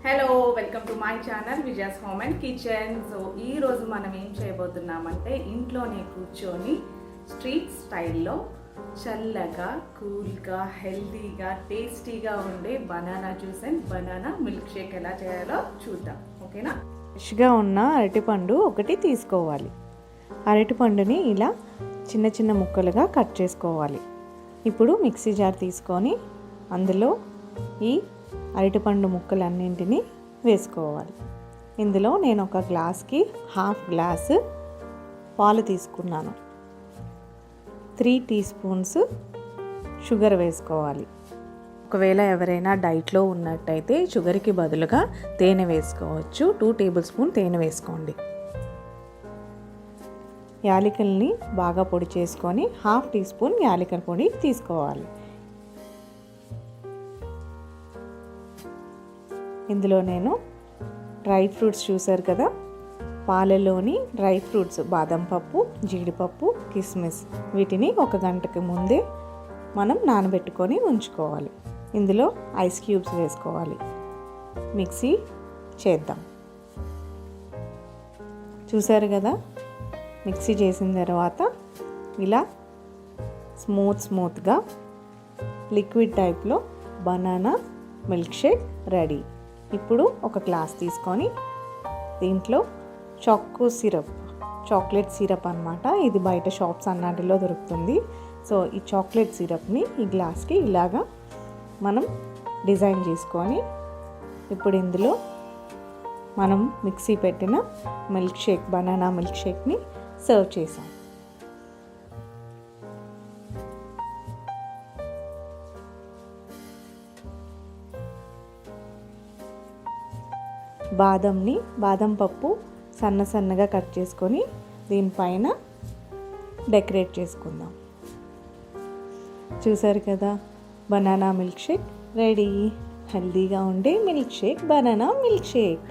Hello welcome to my channel Vijaya's home and kitchen. So ఈరోజు మనం ఏం చేయబోతున్నామంటే ఇంట్లోనే కూర్చొని స్ట్రీట్ స్టైల్లో చల్లగా కూల్గా హెల్తీగా టేస్టీగా ఉండే banana juice and banana milk shake ఎలా చేయాలో చూద్దాం. ఓకేనా? ఫ్రెష్గా ఉన్న అరటిపండు ఒకటి తీసుకోవాలి. అరటిపండుని ఇలా చిన్న చిన్న ముక్కలుగా కట్ చేసుకోవాలి. ఇప్పుడు మిక్సీ జార్ తీసుకొని అందులో ఈ అరటిపండు ముక్కలన్నింటినీ వేసుకోవాలి. ఇందులో నేను ఒక గ్లాస్కి హాఫ్ గ్లాసు పాలు తీసుకున్నాను. 3 టీ స్పూన్స్ షుగర్ వేసుకోవాలి. ఒకవేళ ఎవరైనా డైట్లో ఉన్నట్టయితే షుగర్కి బదులుగా తేనె వేసుకోవచ్చు. 2 టేబుల్ స్పూన్ తేనె వేసుకోండి. యాలకుల్ని బాగా పొడి చేసుకొని హాఫ్ టీ స్పూన్ యాలకుల పొడి తీసుకోవాలి. ఇందులో నేను డ్రై ఫ్రూట్స్ చూసారు కదా, పాలలోని డ్రై ఫ్రూట్స్ బాదం పప్పు, జీడిపప్పు, కిస్మిస్ వీటిని 1 గంటకి ముందే మనం నానబెట్టుకొని ఉంచుకోవాలి. ఇందులో ఐస్ క్యూబ్స్ వేసుకోవాలి. మిక్సీ చేద్దాం. చూసారు కదా, మిక్సీ చేసిన తర్వాత ఇలా స్మూత్గా లిక్విడ్ టైప్లో బనానా మిల్క్ షేక్ రెడీ. ఇప్పుడు ఒక గ్లాస్ తీసుకొని దీంట్లో చాక్లెట్ సిరప్ అన్నమాట. ఇది బయట షాప్స్ అన్నిటిలో దొరుకుతుంది. సో ఈ చాక్లెట్ సిరప్ని ఈ గ్లాస్కి ఇలాగా మనం డిజైన్ చేసుకొని ఇప్పుడు ఇందులో మనం మిక్సీ పెట్టిన మిల్క్ షేక్ బనానా మిల్క్ షేక్ని సర్వ్ చేసాం. బాదం పప్పు సన్నగా కట్ చేసుకొని దీనిపైన డెకరేట్ చేసుకుందాం. చూసారు కదా, బనానా మిల్క్ షేక్ రెడీ. హెల్దీగా ఉండే milk shake banana milk shake.